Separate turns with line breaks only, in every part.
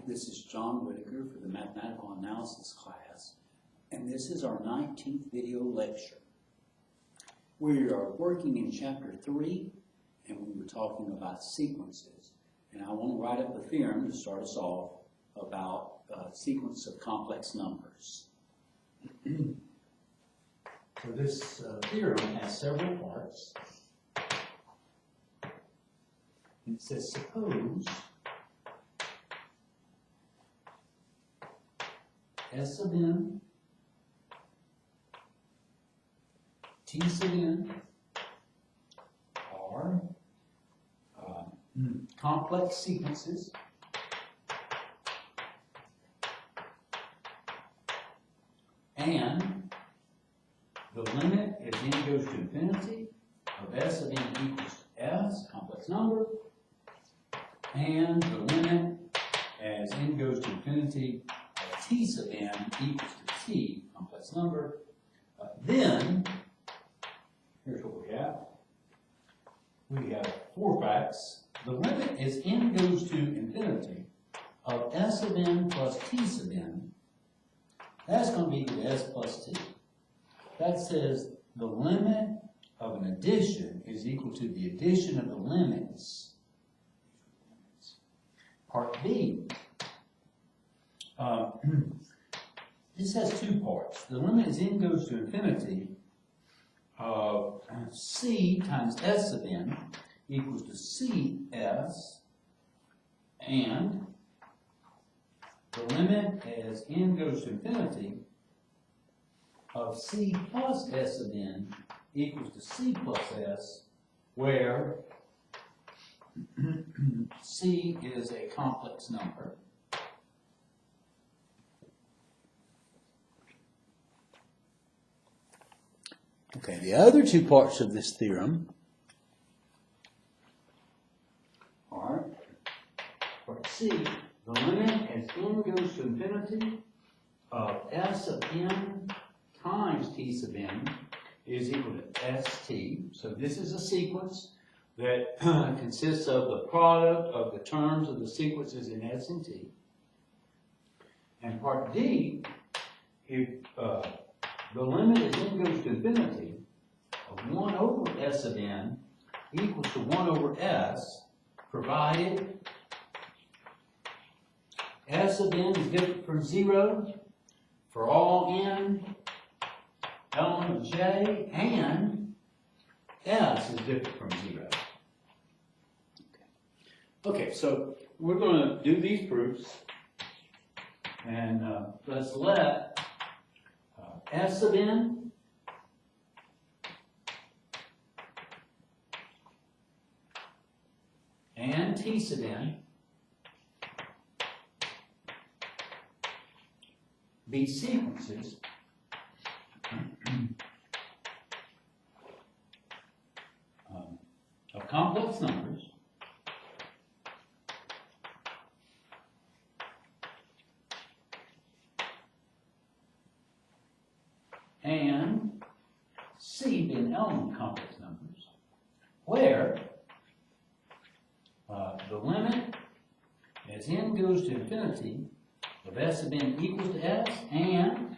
this is John Whitaker for the Mathematical Analysis class, and this is our 19th video lecture. We are working in Chapter 3, and we were talking about sequences. And I want to write up a theorem to start us off about sequence of complex numbers. So this theorem has several parts. It says, suppose S sub n, T sub n are complex sequences and the limit as n goes to infinity of S of n equals to S, complex number, and the limit as n goes to infinity of T sub n equals to T, complex number, then here's what we have. We have four facts. The limit as n goes to infinity of S of n plus T sub n, that's going to be equal to S plus T. That says the limit of an addition is equal to the addition of the limits. Part B. This has two parts. The limit as n goes to infinity of C times S of n equals to CS, and the limit as n goes to infinity of C plus S of n equals to C plus S, where C is a complex number. Okay, the other two parts of this theorem are, part C, the limit as n goes to infinity of S of n times T sub n is equal to ST. So this is a sequence that consists of the product of the terms of the sequences in S and T. And part D, if the limit as n goes to infinity of 1 over S of n equals to 1 over S, provided S of n is different from 0 for all n element of J, and S is different from 0. Okay, so we're going to do these proofs, and let's let S of n and T sub n be sequences of complex numbers and C be an element of complex numbers, where the limit as n goes to infinity of S of n equals to S, and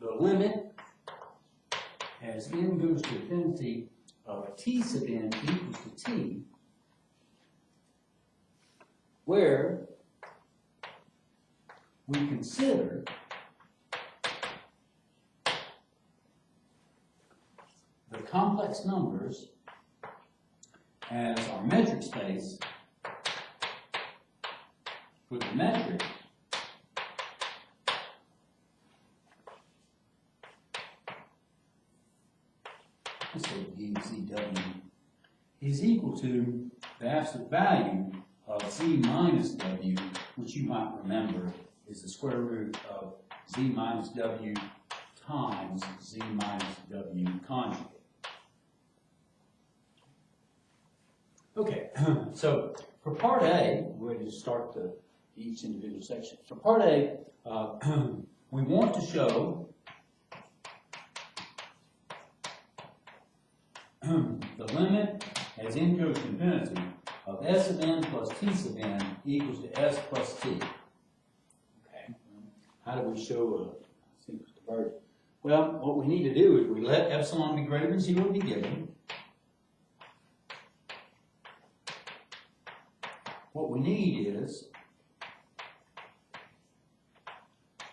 the limit as n goes to infinity of T sub n equals to T, where we consider the complex numbers as our metric space for the metric so DCW is equal to the absolute value of Z minus W, which you might remember is the square root of z minus w times z minus w conjugate. Okay, so for part A, we're going to start each individual section. For part A, we want to show the limit as n goes to infinity of s of n plus t sub n equals to s plus t. Okay, how do we show a sequence conversion? Well, what we need to do is we let epsilon be greater than 0 to be given. What we need is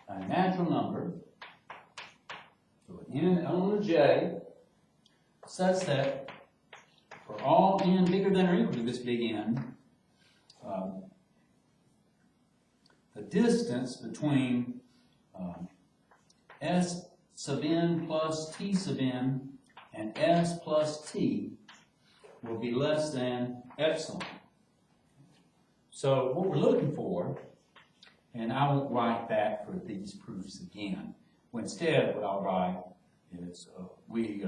a natural number, so an n element of j, such that for all n bigger than or equal to this big N, the distance between s sub n plus t sub n and s plus t will be less than epsilon. So what we're looking for, and I won't write that for these proofs again. Well, instead, what I'll write is we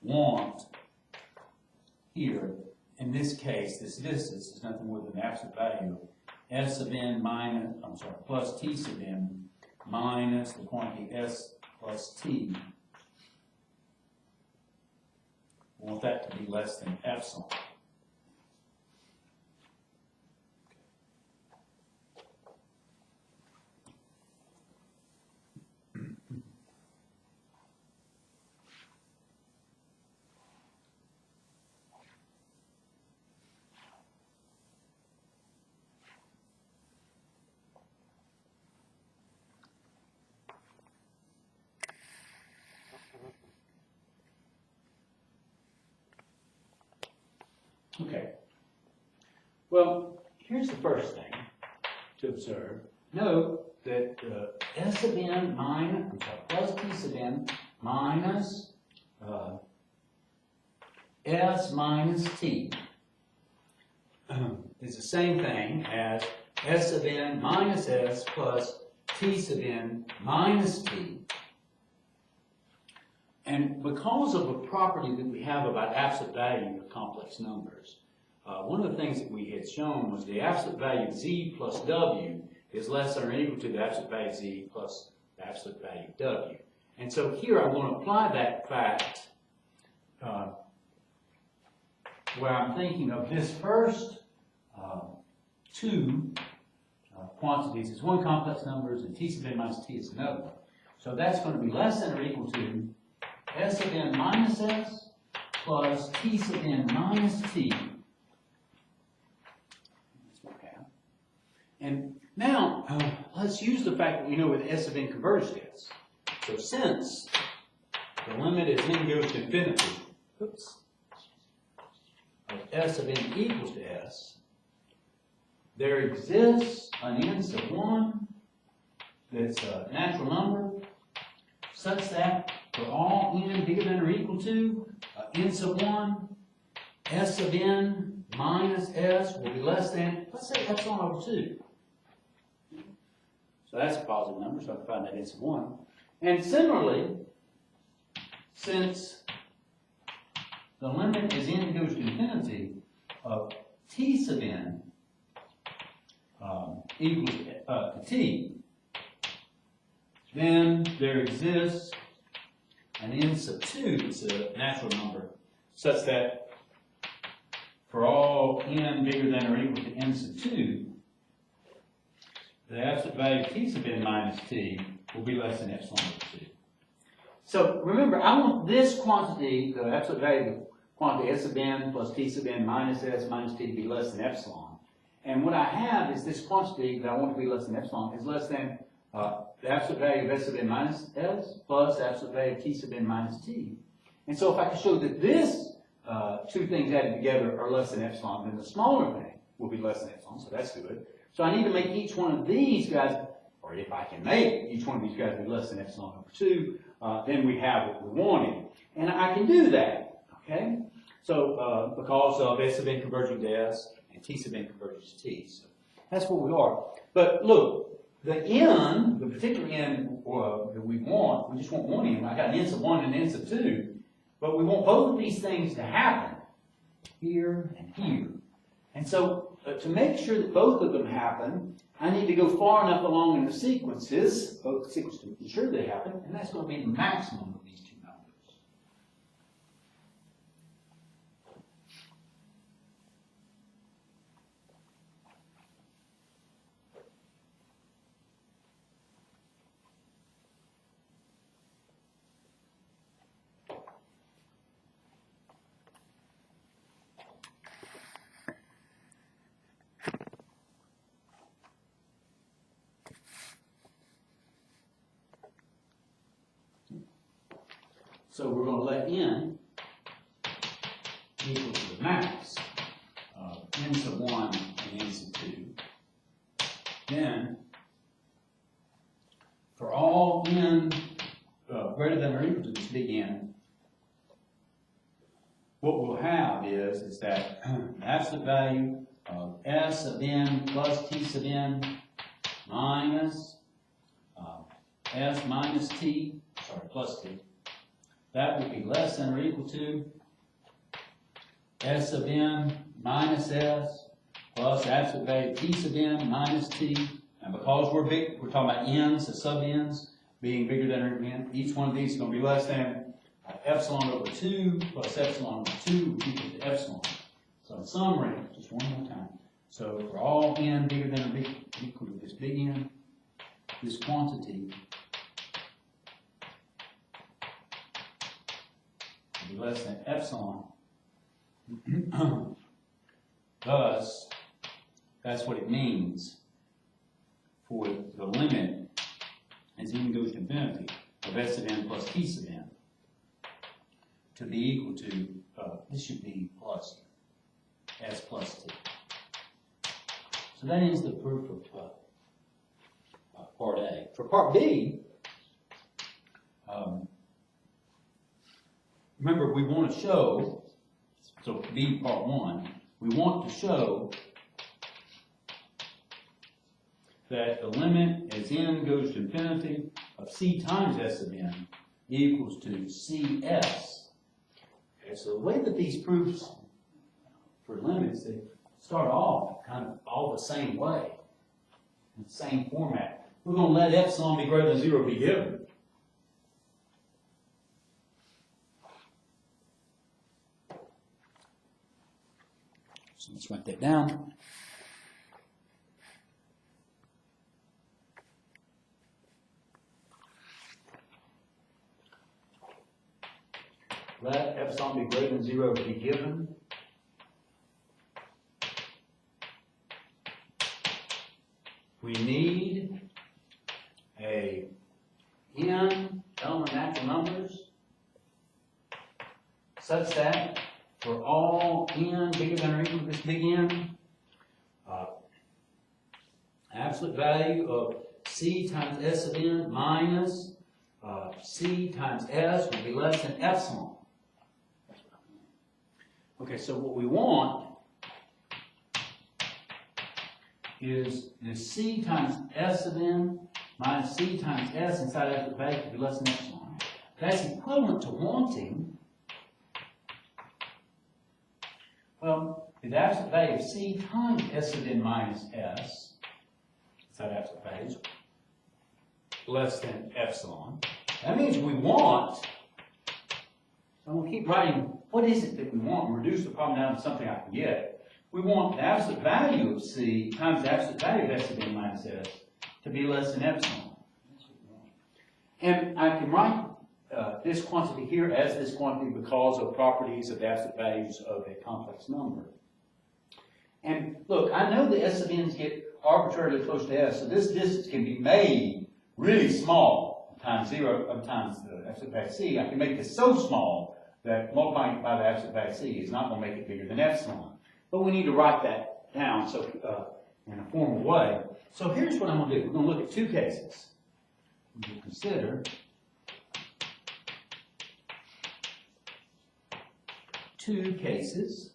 want here, in this case, this distance is nothing more than the absolute value of s sub n plus t sub n minus the quantity s plus t. We want that to be less than epsilon. Okay. Well, here's the first thing to observe. Note that s of n plus t sub n minus s minus t is the same thing as s of n minus s plus t sub n minus t. And because of a property that we have about absolute value of complex numbers, one of the things that we had shown was the absolute value of z plus w is less than or equal to the absolute value of z plus the absolute value of w. And so here I'm going to apply that fact where I'm thinking of this first two quantities as one complex numbers and t sub n minus t is another one. So that's going to be less than or equal to s of n minus s plus t sub n minus t. And now, let's use the fact that we know what s of n converged is. So since the limit as n goes to infinity, of s of n equals to s, there exists an n sub 1 that's a natural number such that for all n bigger than or equal to n sub 1, s of n minus s will be less than, let's say, epsilon over 2. So that's a positive number, so I can find that n sub 1. And similarly, since the limit as n goes to infinity of t sub n equals to t, then there exists an n sub 2 that's a natural number, such that for all n bigger than or equal to n sub 2, the absolute value of t sub n minus t will be less than epsilon over 2. So remember, I want this quantity, the absolute value of the quantity s sub n plus t sub n minus s minus t to be less than epsilon. And what I have is this quantity that I want to be less than epsilon is less than the absolute value of s sub n minus s plus the absolute value of t sub n minus t. And so if I can show that this two things added together are less than epsilon, then the smaller thing will be less than epsilon, so that's good. So I need to make each one of these guys, or if I can make each one of these guys be less than epsilon over 2, then we have what we wanted. And I can do that, okay? So because of s sub n converging to s and t sub n converging to t. So that's what we are. But look, the n, the particular n that we want, we just want one n. I got an n sub 1 and an n sub 2, but we want both of these things to happen, here and here. And so, to make sure that both of them happen, I need to go far enough along in the sequences, both sequences to ensure they happen, and that's going to be the maximum of these two numbers. So we're going to let n equal to the max of n sub 1 and n sub 2. Then, for all n greater than or equal to this big N, what we'll have is that the absolute value of S of n plus t sub n minus S minus t, plus t, that would be less than or equal to S of n minus S plus absolute value of t sub n minus t. And because we're talking about n's, the sub n's being bigger than or equal to n, each one of these is going to be less than epsilon over 2 plus epsilon over 2, which equals to epsilon. So in summary, just one more time. So for all n bigger than or equal to this big N, this quantity will be less than epsilon. Thus, that's what it means for the limit as n goes to infinity of S of n plus t sub n to be equal to, this should be plus S plus t. So that ends the proof of part A. For part B, remember we want to show, so B part 1, we want to show that the limit as n goes to infinity of c times S of n equals to cs. Okay, so the way that these proofs for limits, they start off kind of all the same way, in the same format. We're going to let epsilon be greater than 0 be given. So let's write that down. Let epsilon be greater than 0 be given. We need a n element of natural numbers such that for all n bigger than or equal to this big N, absolute value of c times S of n minus c times S will be less than epsilon. Okay, so what we want is this c times S of n minus c times S inside absolute value to be less than epsilon. That's equivalent to wanting, well, the absolute value of c times S of n minus S inside absolute values less than epsilon. That means we want, and we'll keep writing, what is it that we want and reduce the problem down to something I can get. We want the absolute value of c times the absolute value of S of n minus S to be less than epsilon. And I can write this quantity here as this quantity because of properties of the absolute values of a complex number. And look, I know the S of n's get arbitrarily close to S, so this distance can be made really small times 0 times the absolute value of c. I can make this so small that multiplying it by the absolute value of c is not going to make it bigger than epsilon. But we need to write that down so in a formal way. So here's what I'm going to do. We're going to look at two cases. We will consider two cases.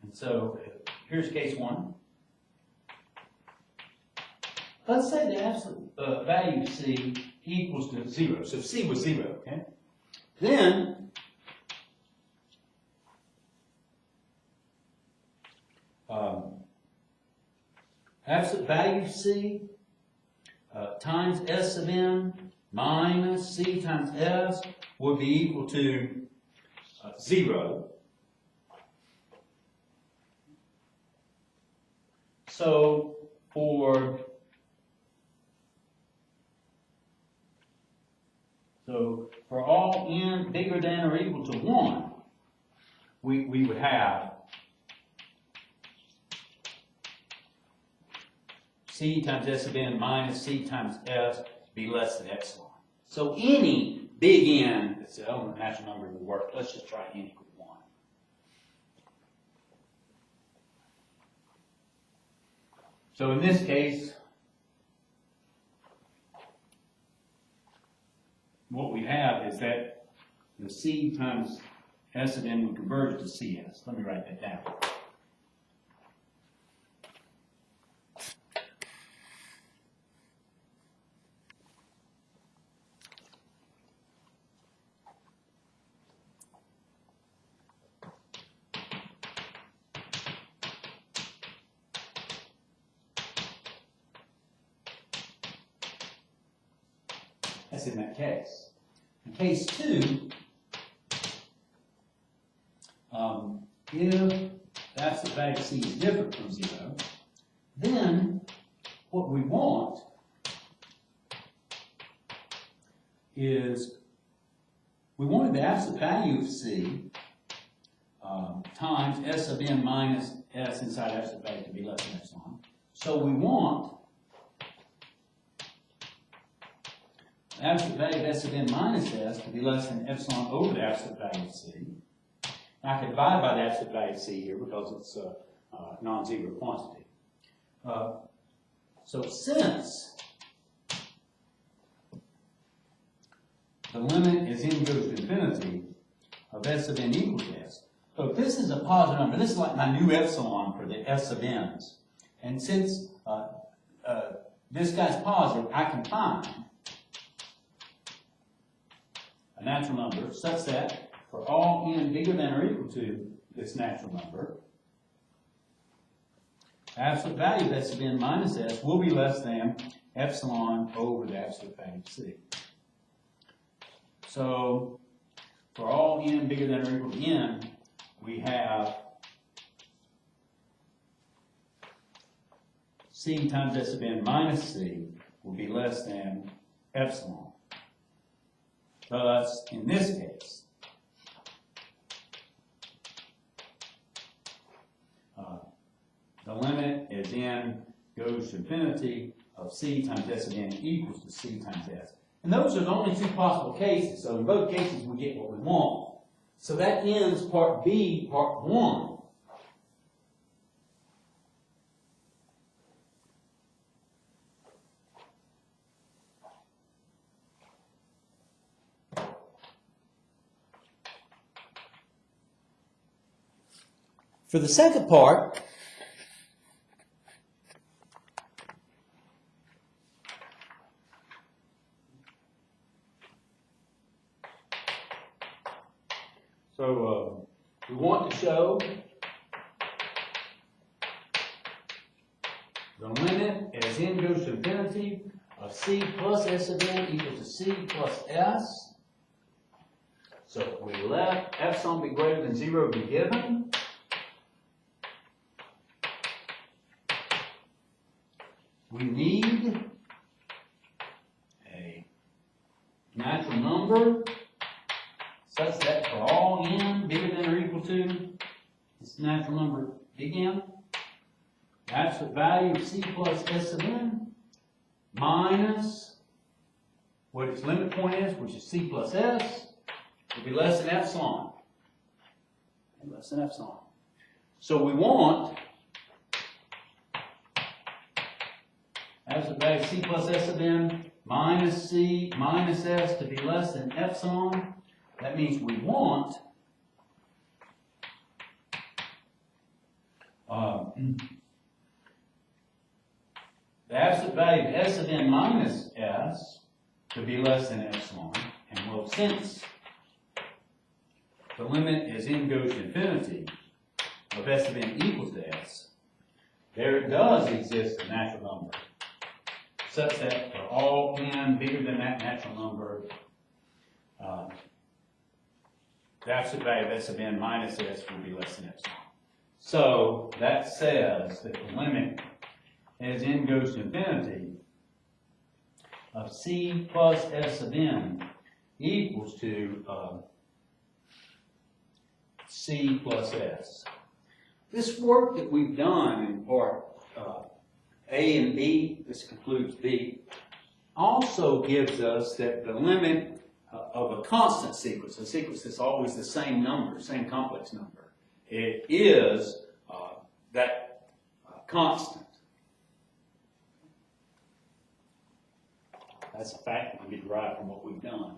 And so here's case 1. let's say the absolute value of C equals to 0. So C was 0, okay? Then, absolute value of C times S of n minus C times S would be equal to 0. So for all n bigger than or equal to 1, we would have C times S of n minus C times S be less than epsilon. So any big N that's an element of natural number will work. Let's just try n equal to 1. So in this case, what we have is that the C times S of n would converge to CS. Let me write that down. That's in that case. In case 2, if the absolute value of C is different from 0, then what we want is we wanted the absolute value of C times S of n minus S inside absolute value to be less than epsilon. So we want the absolute value of S of n minus S to be less than epsilon over the absolute value of C. Now I can divide by the absolute value of C here because it's a non-zero quantity. So since the limit as n goes to infinity of S of n equals S, so if this is a positive number, this is like my new epsilon for the S of n's. And since this guy's positive, I can find a natural number such that for all n bigger than or equal to this natural number, absolute value of S of n minus S will be less than epsilon over the absolute value of C. So for all n bigger than or equal to n, we have C times S of n minus C will be less than epsilon. Thus, in this case, the limit as n goes to infinity of C times S of n equals to C times S. And those are the only two possible cases. So in both cases, we get what we want. So that ends part B, part 1. For the second part, we want to show the limit as n goes to infinity of C plus S of n equals to C plus S. So if we let epsilon be greater than 0 be given, we need a natural number such that for all n bigger than or equal to this natural number big N, the absolute value of C plus S of n minus what its limit point is, which is C plus S, will be less than epsilon. And less than epsilon. So we want absolute value of C plus S of n minus C minus S to be less than epsilon. That means we want the absolute absolute value of s of n minus s to be less than epsilon. And well, since the limit as n goes to infinity of s of n equals to s, there does exist a natural number such that for all n bigger than that natural number, the absolute value of s of n minus s will be less than epsilon. So that says that the limit as n goes to infinity of c plus s of n equals to c plus s. This work that we've done in part A and B, this concludes B, also gives us that the limit of a constant sequence, a sequence that's always the same number, same complex number, it is that constant. That's a fact that we get derived from what we've done.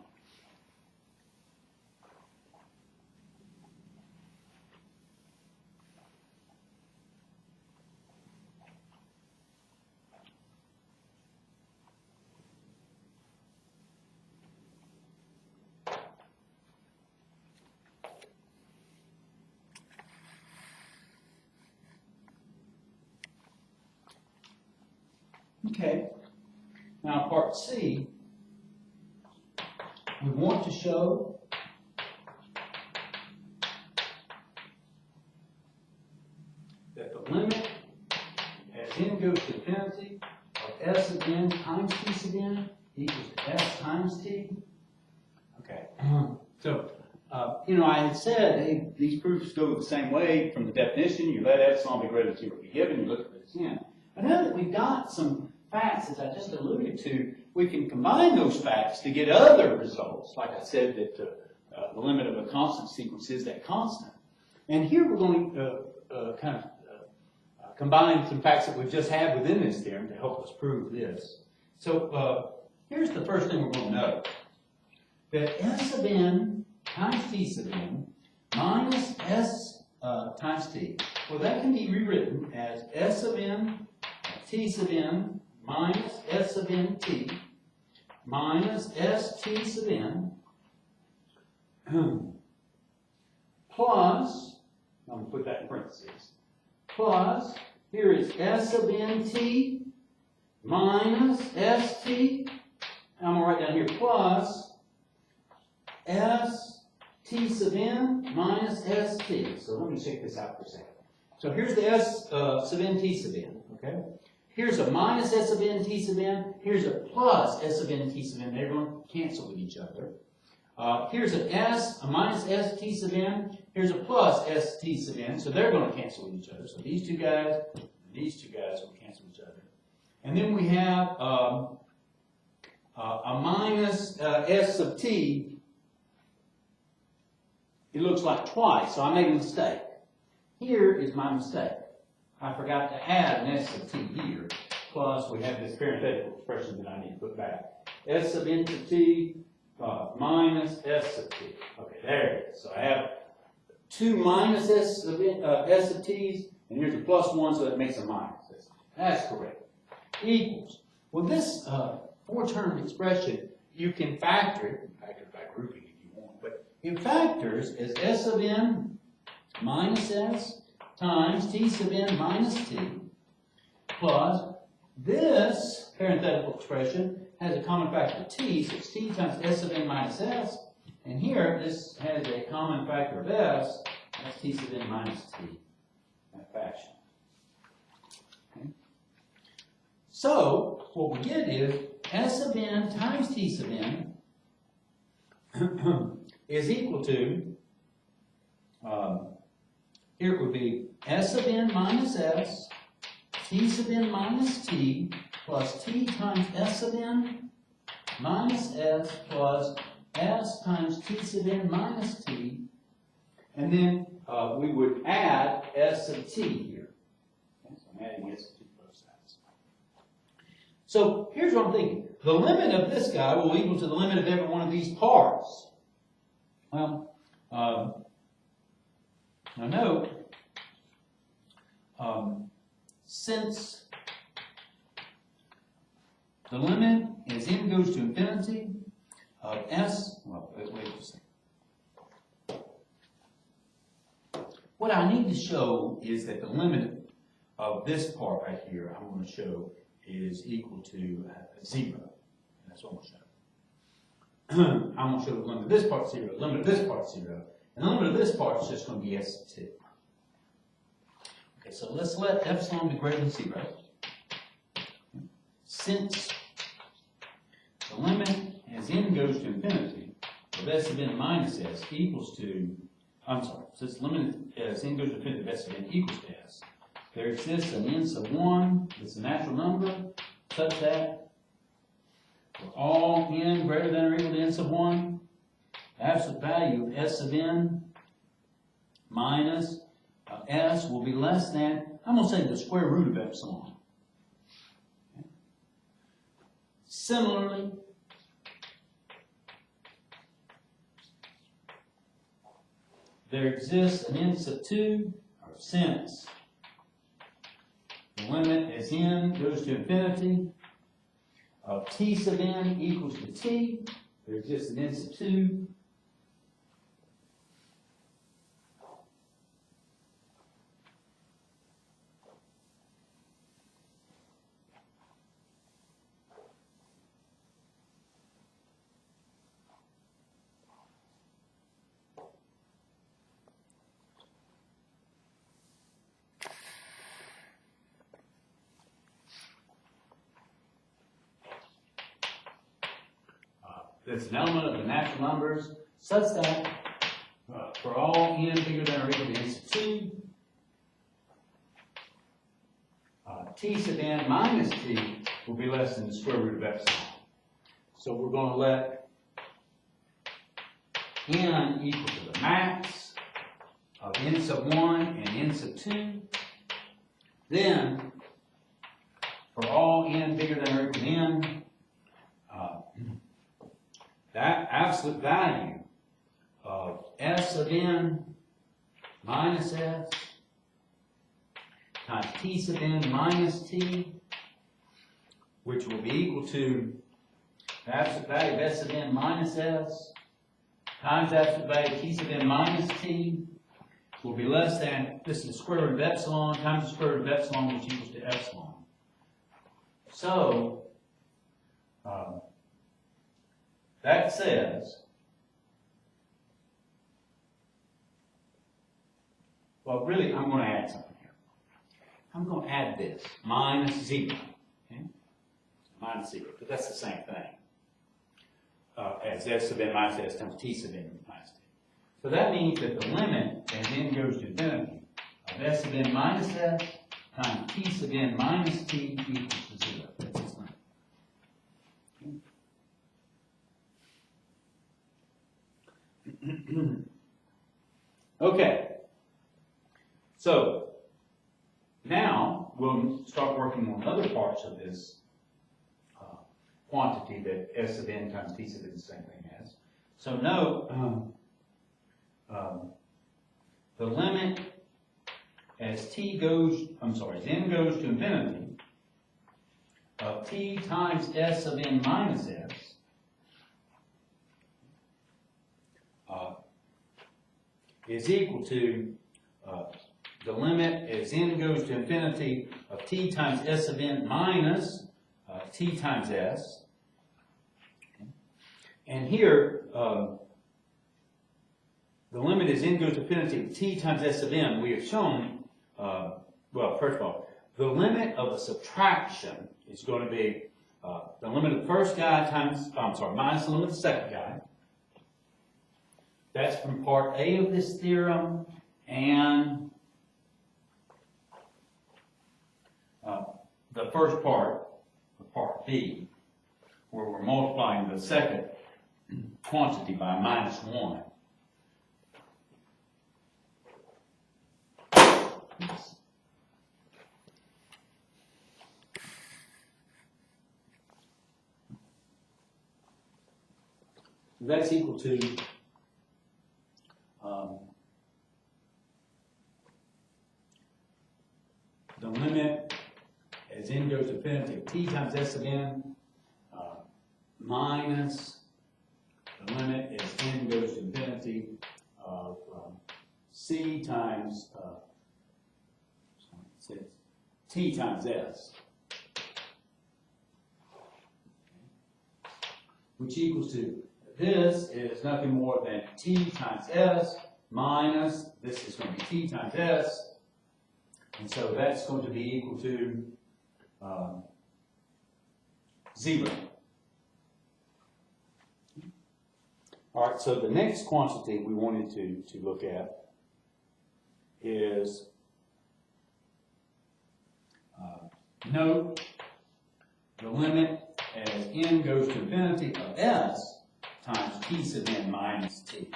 Okay, now part C, we want to show that the limit as n goes to infinity of s of n times t sub n equals to s times t. Okay, so, I had said, hey, these proofs go the same way from the definition. You let epsilon be greater than 0 be given, you look at this n. But now that we've got some facts, as I just alluded to, we can combine those facts to get other results. Like I said, that the limit of a constant sequence is that constant. And here we're going to combine some facts that we've just had within this theorem to help us prove this. So here's the first thing we're going to know. That s of n times t sub n minus s times t, well, that can be rewritten as s of n t sub n minus s of n t minus s t sub n plus, I'm going to put that in parentheses, plus, here is s of n t minus s t, and I'm going to write down here plus s t sub n minus s t. So let me check this out for a second. So here's the s sub n t sub n, okay? Here's a minus s of n t sub n. Here's a plus s of n t sub n. They're going to cancel with each other. Here's an s, a minus s t sub n. Here's a plus s t sub n. So they're going to cancel with each other. So these two guys and these two guys will cancel each other. And then we have a minus s of t. It looks like twice, so I made a mistake. Here is my mistake. I forgot to add an s of t here, plus we have this parenthetical expression that I need to put back. S of n to t minus s of t. Okay, there it is. So I have two minus s of t's, and here's a plus 1, so that makes a minus s. That's correct. Equals. Well, this four-term expression, you can factor it, factor it by grouping if you want, but it factors as s of n minus s times t sub n minus t, plus this parenthetical expression has a common factor of t, so it's t times s of n minus s, and here this has a common factor of s, that's t sub n minus t, in that fashion. Okay. So what we get is s of n times t sub n is equal to, here it would be s of n minus s, t sub n minus t, plus t times s of n minus s, plus s times t sub n minus t, and then we would add s of t here. Okay, so I'm adding s of t to both sides. So here's what I'm thinking. The limit of this guy will equal to the limit of every one of these parts. Well, now note, since the limit as n goes to infinity of s, well, wait a second. What I need to show is that the limit of this part right here, I'm going to show, is equal to 0. That's what I'm going to show. I'm going to show the limit of this part 0, the limit of this part 0, and the limit of this part is just going to be s of 2. Okay, so let's let epsilon be greater than 0. Since the limit as n goes to infinity of s of n minus s equals to, since the limit as n goes to infinity of s of n equals to s, there exists an n sub 1 that's a natural number such that for all n greater than or equal to n sub 1, the absolute value of s of n minus s will be less than, I'm going to say the square root of epsilon. Okay. Similarly, there exists an n sub 2, or since the limit as n goes to infinity of t sub n equals to t, there exists an n sub 2 that's an element of the natural numbers such that for all n bigger than or equal to n sub 2, t sub n minus t will be less than the square root of epsilon. So we're going to let n equal to the max of n sub 1 and n sub 2. Then, for all n bigger than or equal to n, that absolute value of s of n minus s times t sub n minus t, which will be equal to the absolute value of s of n minus s times the absolute value of t sub n minus t, will be less than, this is the square root of epsilon times the square root of epsilon, which equals to epsilon. So, that says, well, really, I'm going to add something here. I'm going to add this, minus 0. Okay? Minus 0, but that's the same thing as s sub n minus s times t sub n minus t. So that means that the limit as n goes to infinity of s sub n minus s times t sub n minus t equals to 0. That's its limit. Okay, so now we'll start working on other parts of this quantity that s of n times t sub n is the same thing as. So note the limit as n goes to infinity of t times s of n minus s is equal to the limit as n goes to infinity of t times s of n minus t times s. Okay. And here, the limit as n goes to infinity of t times s of n, we have shown, well, first of all, the limit of a subtraction is going to be the limit of the first guy times, minus the limit of the second guy. That's from part A of this theorem, and the first part, part B, where we're multiplying the second quantity by minus 1. Oops. That's equal to the limit as n goes to infinity of t times s of n minus the limit as n goes to infinity of c times t times s, which equals to, this is nothing more than t times s minus, this is going to be t times s, and so that's going to be equal to 0. All right, so the next quantity we wanted to look at is, note the limit as n goes to infinity of s times t sub n minus t.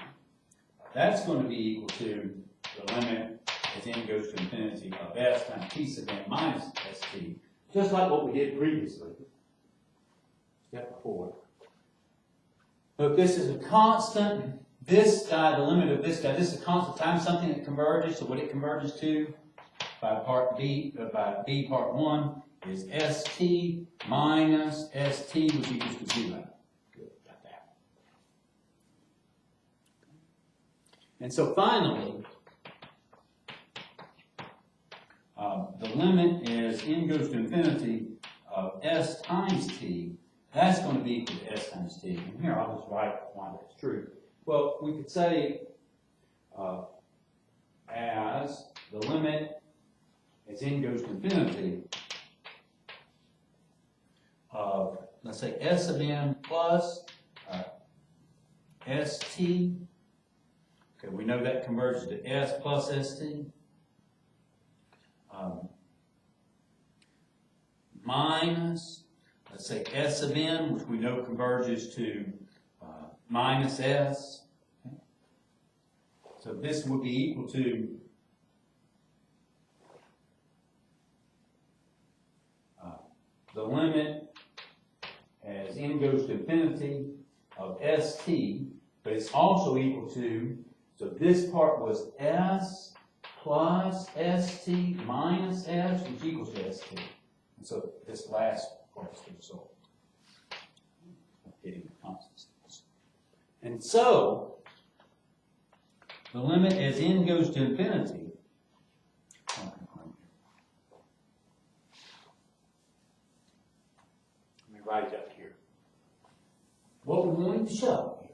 That's going to be equal to the limit as n goes to infinity of s times t sub n minus st, just like what we did previously, step before. But this is a constant, this guy, the limit of this guy, this is a constant times something that converges, so what it converges to by part B, by B part 1 is st minus st, which equals to 0. Good, got that. And so finally, the limit as n goes to infinity of s times t, that's going to be equal to s times t. And here I'll just write why that's true. Well, we could say as the limit as n goes to infinity of, let's say, s of n plus st. Okay, we know that converges to s plus st. Minus, let's say, s of n, which we know converges to minus s. Okay. So this would be equal to the limit as n goes to infinity of st, but it's also equal to, so this part was s plus st minus s, which equals to st. And so this last part is the result of getting the constants. And so the limit as n goes to infinity, let me write it up here. What we're going to show here.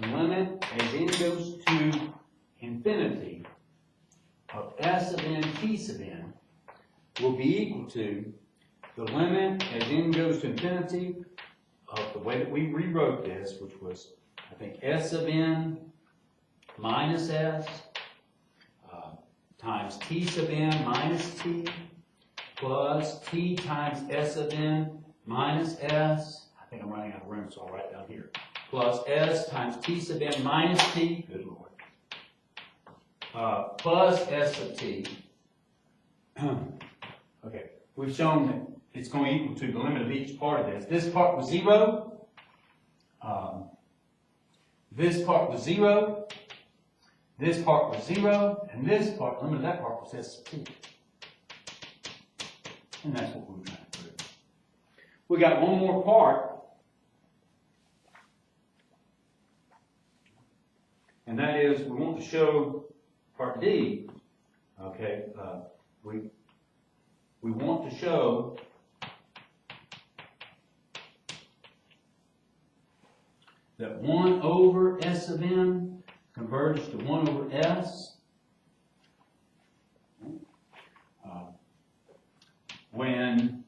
The limit as n goes to infinity of s of n t sub n will be equal to the limit as n goes to infinity of the way that we rewrote this, which was, I think, s of n minus s times t sub n minus t plus t times s of n minus s. I think I'm running out of room, so I'll write it down here. Plus s times t sub n minus t, good Lord, plus s sub t. Okay, we've shown that it's going to equal to the limit of each part of this. This part was 0. This part was 0. This part was 0. And this part, the limit of that part was s sub t. And that's what we were trying to prove. We got one more part. And that is, we want to show part D, okay, we want to show that 1 over s of n converges to 1 over s when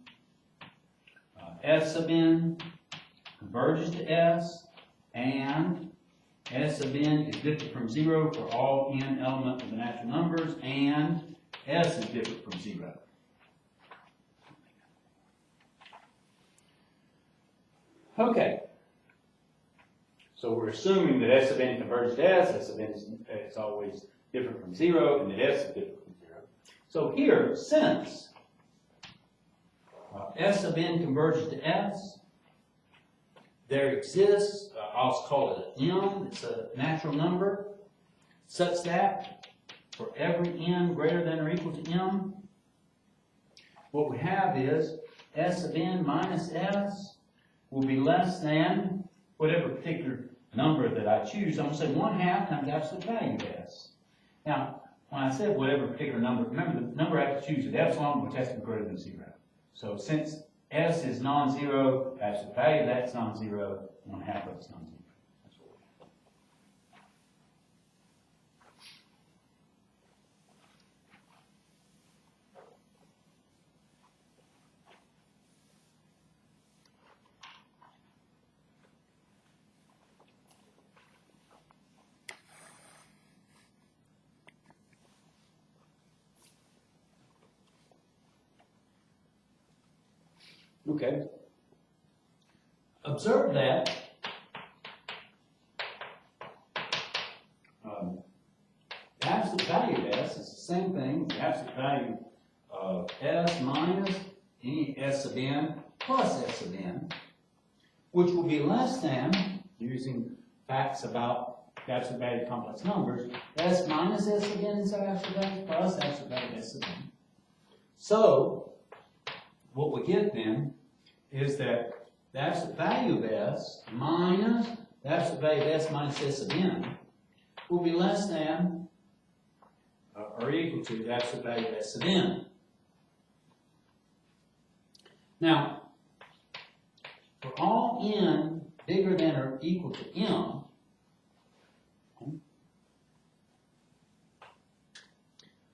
s of n converges to s and s of n is different from 0 for all n elements of the natural numbers, and s is different from 0. Okay. So we're assuming that s of n converges to s of n is always different from 0, and that s is different from 0. So here, since s of n converges to s, there exists, I'll call it an m, it's a natural number, such that for every n greater than or equal to m, what we have is s of n minus s will be less than whatever particular number that I choose. I'm going to say 1/2 times absolute value of s. Now, when I said whatever particular number, remember the number I have to choose is epsilon, which has to be greater than 0. So since s is non-zero, absolute value of that's non-zero, 1/2 of it's non-zero. That's what we have. Okay. Observe that the absolute value of s is the same thing, the absolute value of s minus any s of n plus s of n, which will be less than, using facts about the absolute value of complex numbers, s minus s of n inside absolute value plus absolute value of s of n. So, what we get then is that the absolute value of s minus the absolute value of s minus s of n will be less than or equal to the absolute value of s of n. Now, for all n bigger than or equal to m,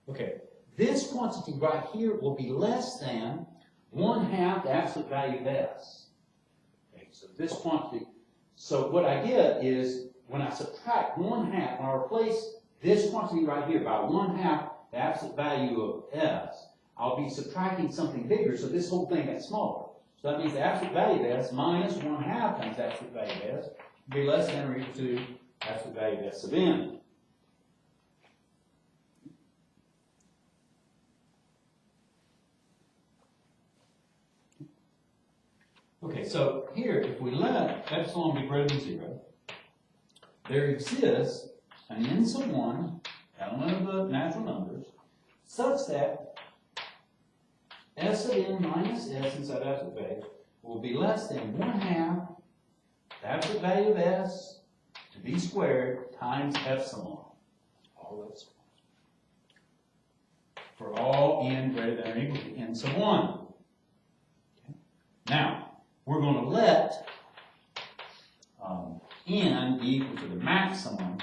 okay, this quantity right here will be less than 1/2 the absolute value of s. Okay, so this quantity, so what I get is when I subtract 1/2, when I replace this quantity right here by 1/2 the absolute value of s, I'll be subtracting something bigger, so this whole thing gets smaller. So that means the absolute value of s minus 1/2 times the absolute value of s will be less than or equal to the absolute value of s of n. Okay, so here, if we let epsilon be greater than 0, there exists an n sub 1 element of the natural numbers such that s of n minus s inside absolute value will be less than 1/2 the absolute value of s to be squared times epsilon. All epsilon. For all n greater than or equal to n sub 1. Okay. Now, we're going to let n be equal to the maximum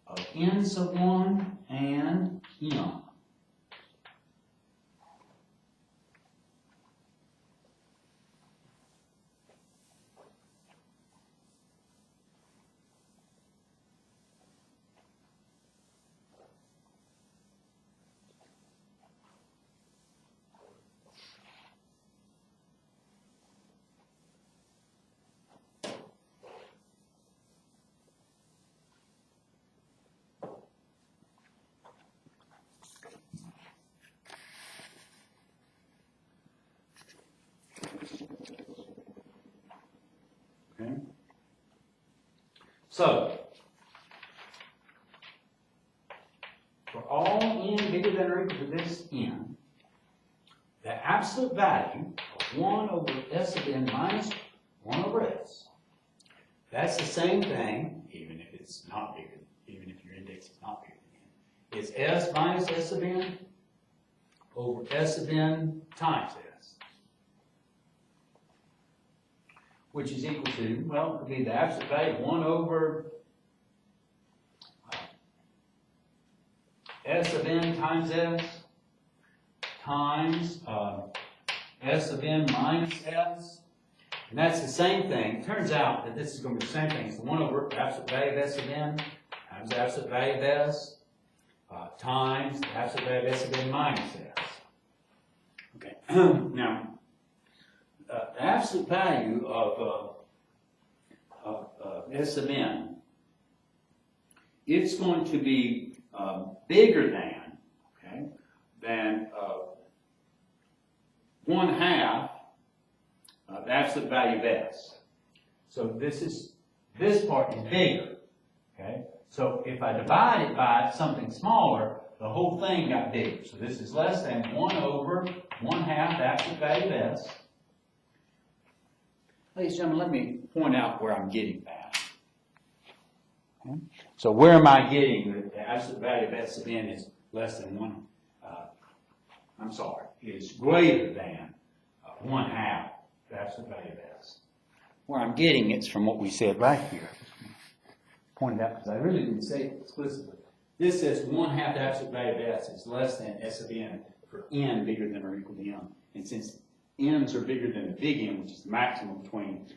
of n sub 1 and m. Okay. So, for all n bigger than or equal to this n, the absolute value of 1 over s of n minus 1 over s, that's the same thing, even if it's not bigger, even if your index is not bigger than n, is s minus s of n over s of n times s, which is equal to, well, it would be the absolute value of 1 over s of n times s times s of n minus s. And that's the same thing. It turns out that this is going to be the same thing. It's 1 over the absolute value of s of n times the absolute value of s times the absolute value of s of n minus s. Okay. Now, the absolute value of s of n, it's going to be bigger than, okay, than 1/2 the absolute value of s. So this part is bigger, okay? So if I divide it by something smaller, the whole thing got bigger. So this is less than 1 over 1/2 the absolute value of S. Ladies and gentlemen, let me point out where I'm getting that. Okay? So where am I getting that the absolute value of S of n is less than 1? Is greater than 1/2 the absolute value of S. Where I'm getting it's from what we said right here. Pointed out because I really didn't say it explicitly. This says 1/2 the absolute value of S is less than S of n for n bigger than or equal to m. And since n's are bigger than the big N, which is the maximum between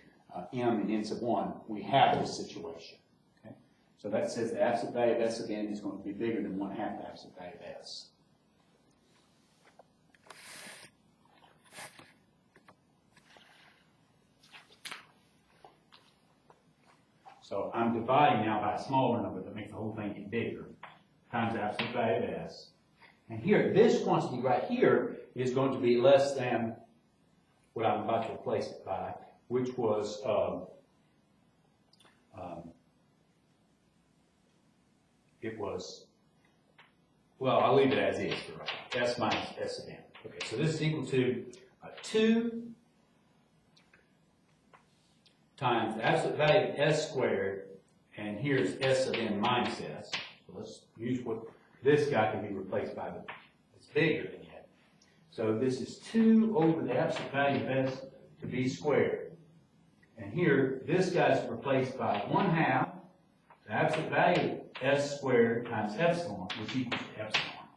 m and n sub 1, we have this situation. Okay? So that says the absolute value of S of n is going to be bigger than 1/2 the absolute value of S. So I'm dividing now by a smaller number that makes the whole thing get bigger, times the absolute value of S. And here, this quantity right here is going to be less than what I'm about to replace it by, which was well, I'll leave it as is for right now. S minus S of n. Okay, so this is equal to 2 times the absolute value of S squared, and here's S of n minus S. So let's use what this guy can be replaced by, but it's bigger than yet. So this is 2 over the absolute value of S to b squared. And here, this guy's replaced by 1/2 the absolute value of S squared times epsilon, which equals to epsilon.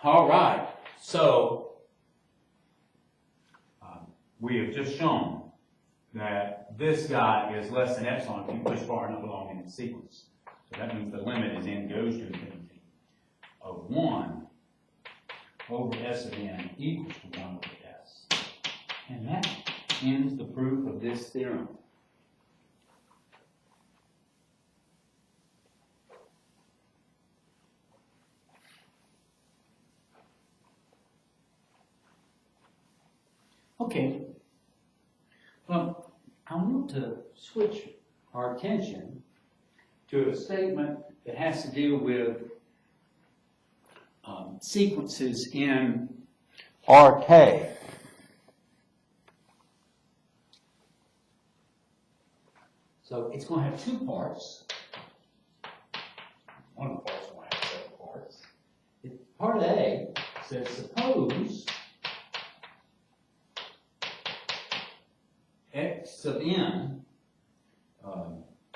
All right, so we have just shown that this guy is less than epsilon if you push far enough along in the sequence. So that means the limit as n goes to infinity of 1 over S of n equals to 1 over S. And that ends the proof of this theorem. Okay, well, I want to switch our attention to a statement that has to deal with sequences in RK. So it's going to have 2 parts. One of the parts will have several parts. Part A says, suppose x sub n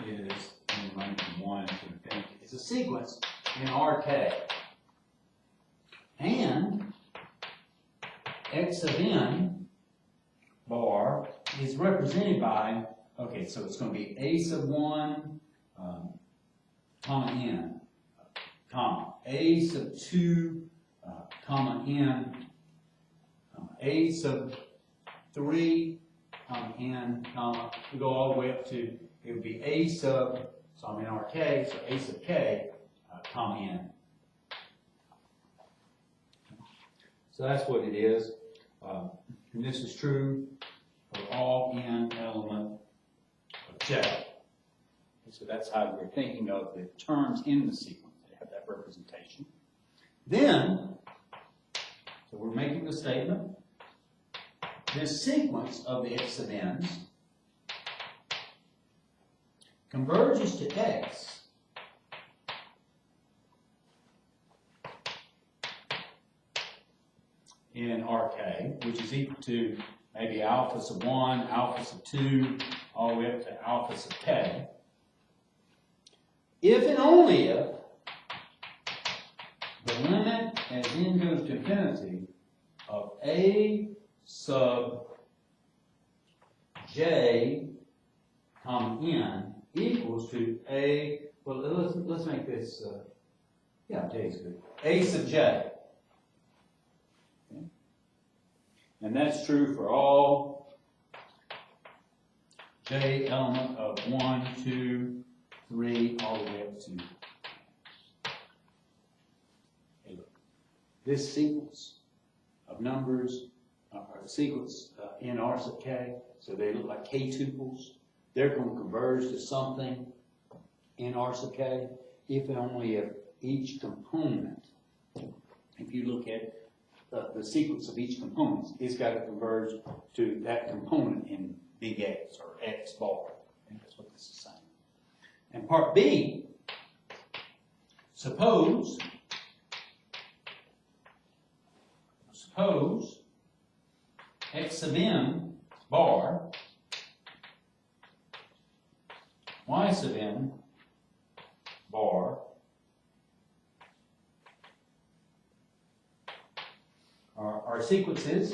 is running from 1 to infinity. It's a sequence in RK. And x sub n bar is represented by, okay, so it's going to be a sub 1, comma n, comma, a sub 2, comma n, a sub 3, comma n, comma, we go all the way up to, it would be a sub, so I'm in RK, so a sub k, comma n. So that's what it is. And this is true for all n element of J. So that's how we're thinking of the terms in the sequence. They have that representation. Then, so we're making the statement, this sequence of the x sub n's converges to x in RK, which is equal to maybe alpha sub 1, alpha sub 2, all the way up to alpha sub k, if and only if the limit as n goes to infinity of a sub j comma n equals to a, well, let's make this, yeah, j is good, a sub j. Okay. And that's true for all j element of 1, 2, 3, all the way up to 8. This sequence of numbers a sequence in R sub k, so they look like k tuples. They're going to converge to something in R sub k if and only if each component, if you look at the sequence of each component, it's got to converge to that component in big X or X bar. And that's what this is saying. And part B, suppose X sub n bar, Y sub n bar are sequences.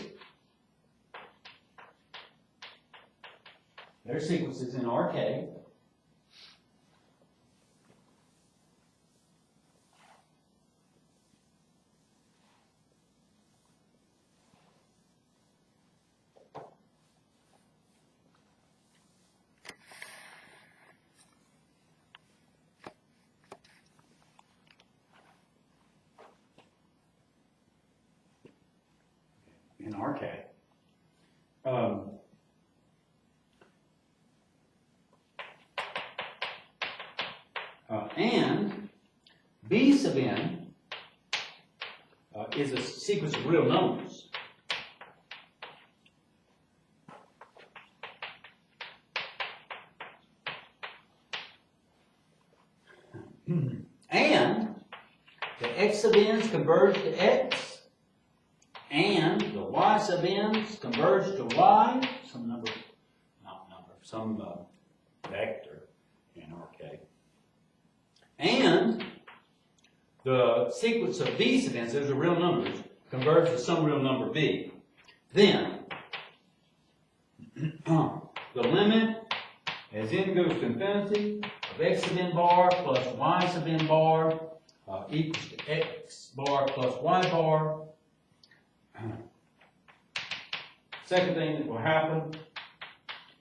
They're sequences in RK. In RK. And B sub n is a sequence of real numbers. And the X sub n's converge to X, and the Y sub n's converge to Y, some number, not number, some vector in RK. And the sequence of B sub n's, those are real numbers, converge to some real number B. Then, the limit as n goes to infinity of X sub n bar plus Y sub n bar equals to X bar plus Y bar. Second thing that will happen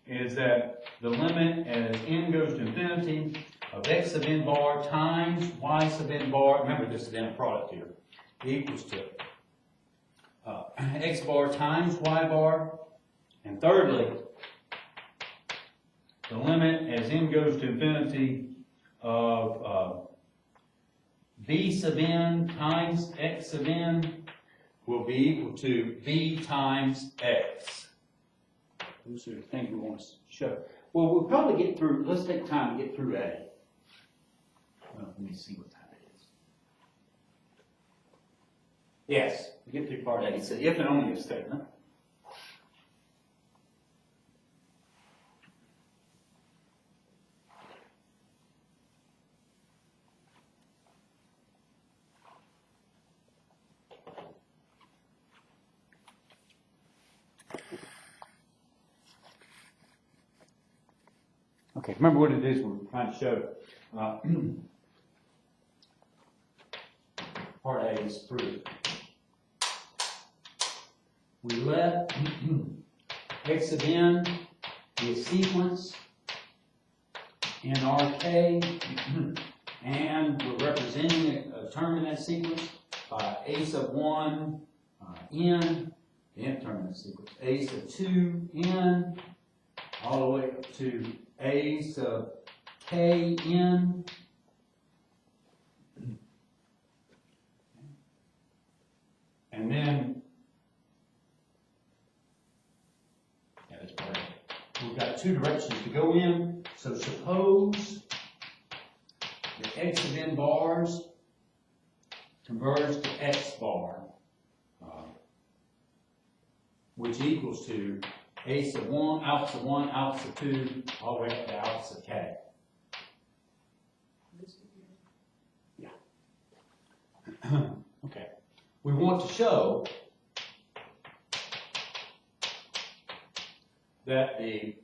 is that the limit as n goes to infinity of X sub n bar times Y sub n bar, remember this is in a product here, equals to X bar times Y bar. And thirdly, the limit as n goes to infinity of B sub n times X sub n will be equal to B times X. Those are the things we want to show. Well, we'll probably get through, let's take time to get through A. Well, let me see what time it is. Yes, we get through part A. It's an if and only if statement. Okay, remember what it is we're trying to show. Part A is proof. We let X sub n be a sequence in RK, and we're representing a term in that sequence by A sub 1 n, the nth term in the sequence, A sub 2 n, all the way up to A sub k n. And then, that's part of it. We've got two directions to go in. So suppose the X sub n bars converge to X bar, which equals to A sub 1, alpha sub 1, alpha sub 2, all the way up to alpha sub k. Yeah. Okay. We want to show that the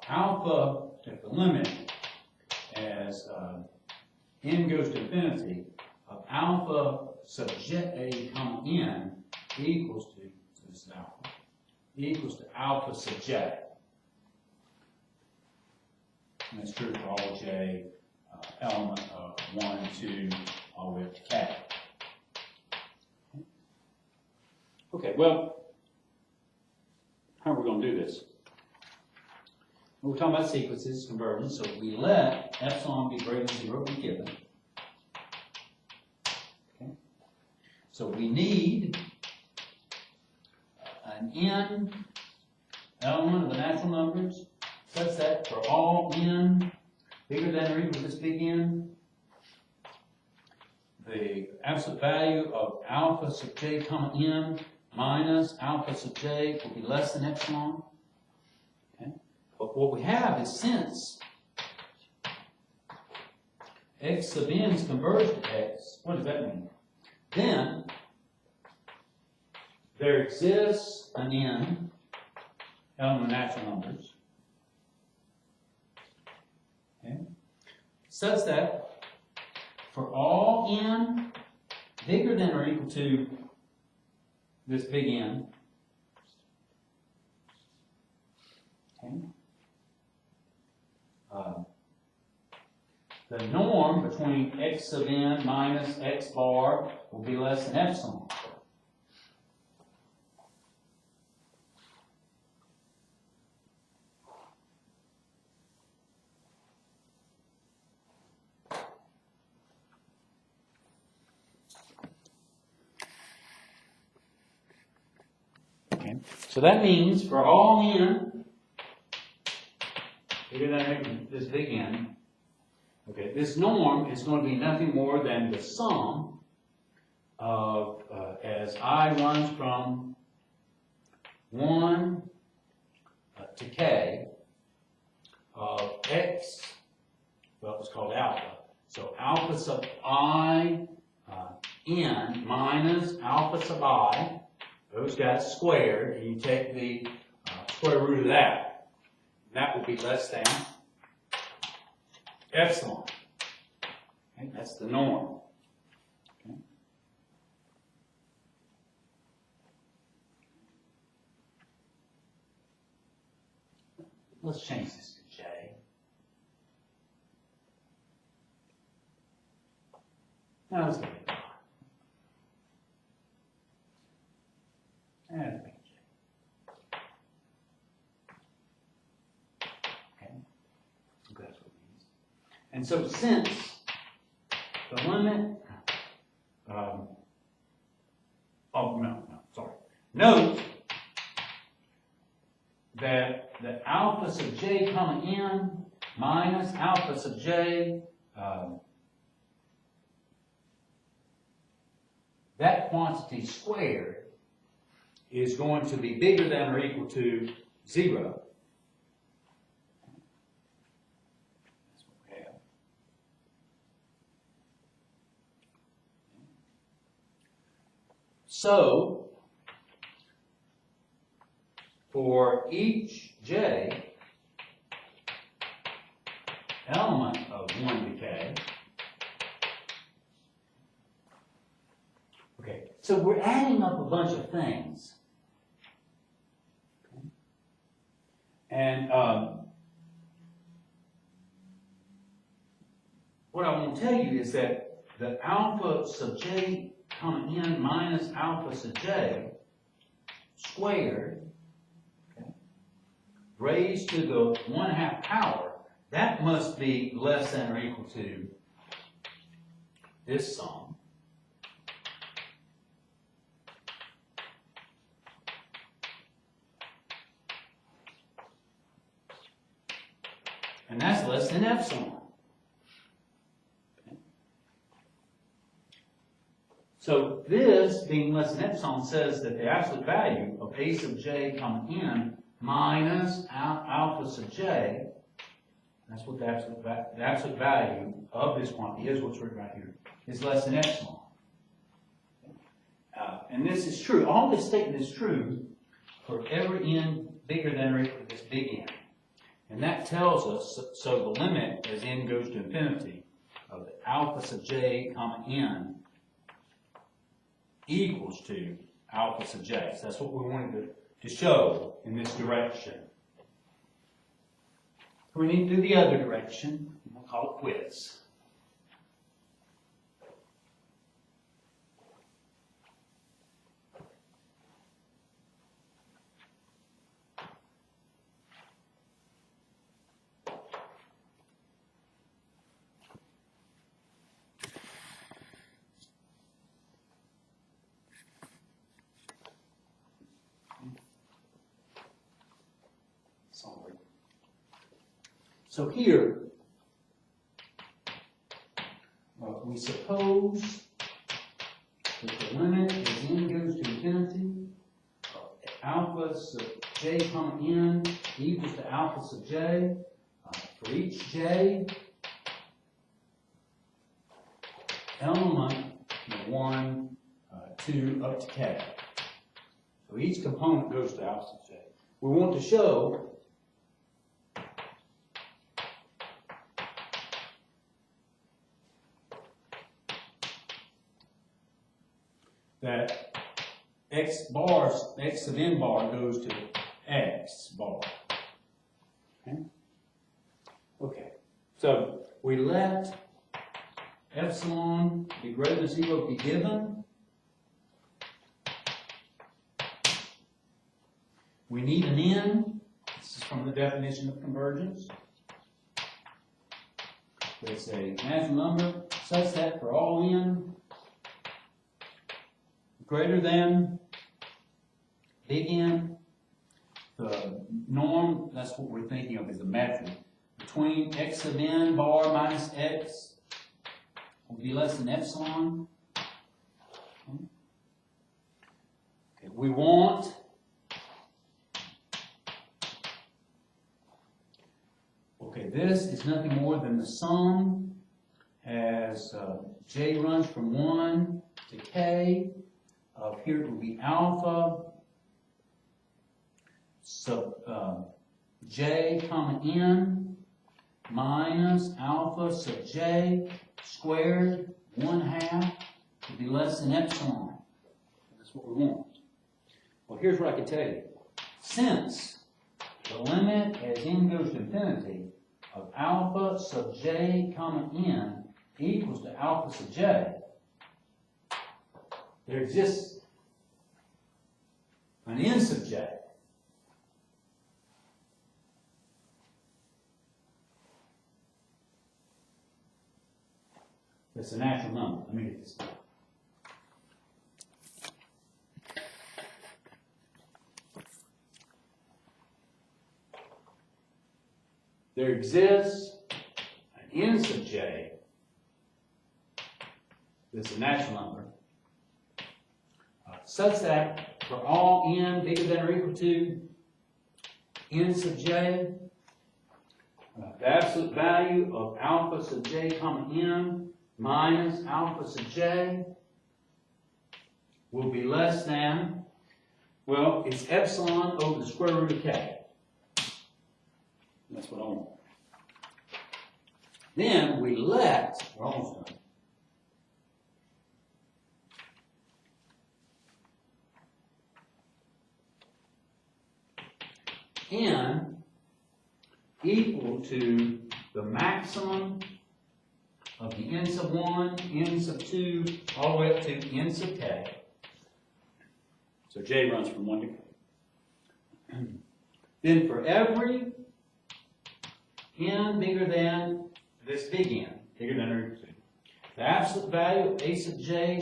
alpha at the limit as n goes to infinity of alpha sub j comma n equals to, so this is alpha, equals to alpha sub j. And that's true for all j element of 1, 2, all the way up to k. Okay, well, We're talking about sequences, conversions, so we let epsilon be greater than 0 be given. Okay. So we need an n element of the natural numbers such that for all n bigger than or equal to this big N, the absolute value of alpha sub j comma n minus alpha sub j will be less than epsilon. Okay. But what we have is since x sub n is converged to x, what does that mean? Then there exists an n element of natural numbers, okay, such that for all n bigger than or equal to this big N, okay, the norm between x sub n minus x bar will be less than epsilon. Okay. So that means for all n bigger than this big N, okay, this norm is going to be nothing more than the sum of, as I runs from 1 to k, of x, well, it's called alpha. So alpha sub I n minus alpha sub I, those guys squared, and you take the square root of that. That will be less than epsilon. Okay, that's the norm. Okay. Let's change this to j. Now let's look at that. And make it j. Okay, that's what it means. And so since the limit, note that the alpha sub j comma n minus alpha sub j, that quantity squared is going to be bigger than or equal to 0. That's what we have. So, for each j element of 1 to k, okay, so we're adding up a bunch of things. Okay. And what I want to tell you is that the alpha sub j comma n minus alpha sub j squared, okay, raised to the 1/2 power, that must be less than or equal to this sum. And that's less than epsilon. Okay. So this, being less than epsilon, says that the absolute value of a sub j comma n minus alpha sub j, that's what the absolute value of this quantity is, what's written right here, is less than epsilon. And this is true. All this statement is true for every n bigger than or equal to this big N. And that tells us, so the limit as n goes to infinity of the alpha sub j comma n equals to alpha sub j. So that's what we wanted to show in this direction. We need to do the other direction. We'll call it quiz. So here, we suppose that the limit as n goes to infinity of alpha sub j comma n equals to alpha sub j for each j element 1, 2, up to k. So each component goes to alpha sub j. We want to show that x of n bar goes to x bar. Okay? Okay. So we let epsilon be greater than 0 be given. We need an n. This is from the definition of convergence. It's a natural number such that for all n greater than big N, the norm, that's what we're thinking of as the method, between x of n bar minus x will be less than epsilon. Okay. We want this is nothing more than the sum as j runs from 1 to k. Here it will be alpha sub j comma n minus alpha sub j squared 1/2 to be less than epsilon. That's what we want. Well, here's what I can tell you. Since the limit as n goes to infinity of alpha sub j comma n equals to alpha sub j, there exists an n sub j. That's a natural number. Let me get this down. There exists an n sub j that's a natural number such that for all n bigger than or equal to n sub j, the absolute value of alpha sub j comma n minus alpha sub j will be less than, well, it's epsilon over the square root of k. That's what I want. Then we let, we're almost done. N equal to the maximum of the n sub 1, n sub 2, all the way up to n sub k. So j runs from 1 to k. Then for every n bigger than this big N, bigger than or equal to, the absolute value of a sub j,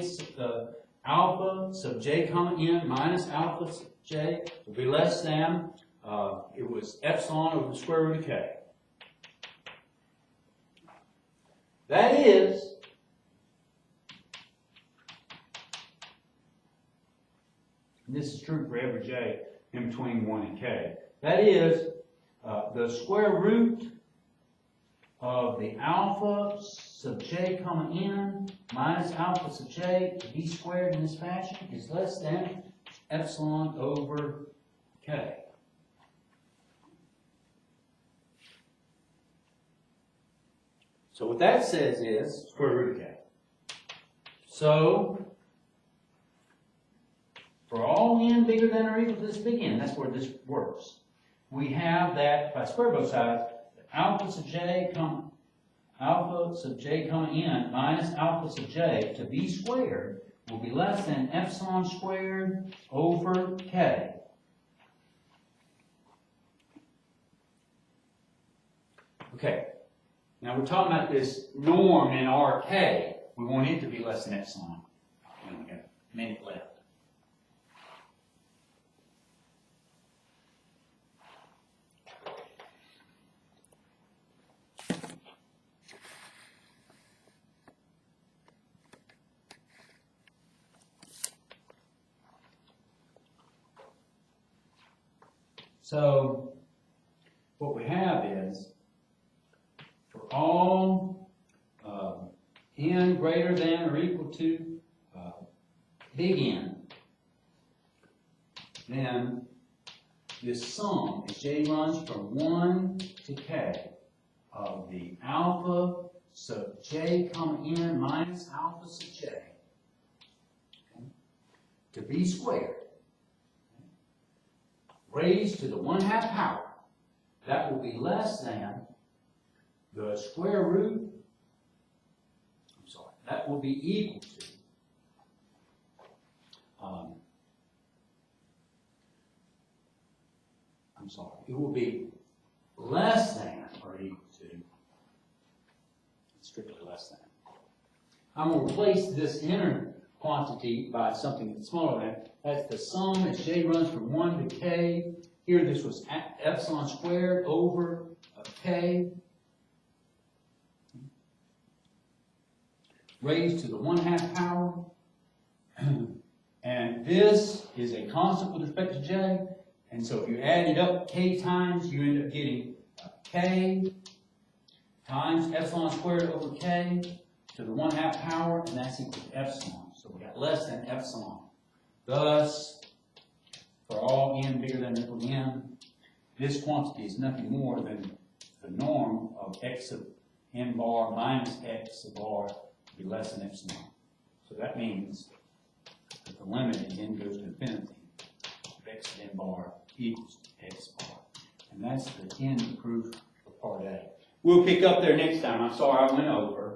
alpha sub j comma n minus alpha sub j will be less than, it was epsilon over the square root of k. That is, and this is true for every j in between 1 and k, that is the square root of the alpha sub j comma n minus alpha sub j to be squared in this fashion is less than epsilon over k. So what that says is square root of k. So for all n bigger than or equal to this big N, that's where this works. We have that, if I square both sides, alpha sub j comma n minus alpha sub j to b squared will be less than epsilon squared over k. Okay, now we're talking about this norm in RK. We want it to be less than epsilon. We only got a minute left. So what we have is, for all n greater than or equal to big N, then this sum, as j runs from 1 to k, of the alpha sub j comma n minus alpha sub j, okay, to b squared, raised to the 1/2 power, that will be less than the square root, that will be equal to, it will be less than or equal to, strictly less than. I'm going to replace this inner quantity by something that's smaller than. That's the sum as j runs from 1 to k. Here this was epsilon squared over k raised to the 1/2 power. And this is a constant with respect to j. And so if you add it up k times, you end up getting k times epsilon squared over k to the 1/2 power, and that's equal to epsilon. So we got less than epsilon. Thus, for all n bigger than or equal to n, this quantity is nothing more than the norm of x of n bar minus x of r to be less than epsilon. So that means that the limit as n goes to infinity of x of n bar equals to x bar. And that's the end proof for part A. We'll pick up there next time. I'm sorry I went over.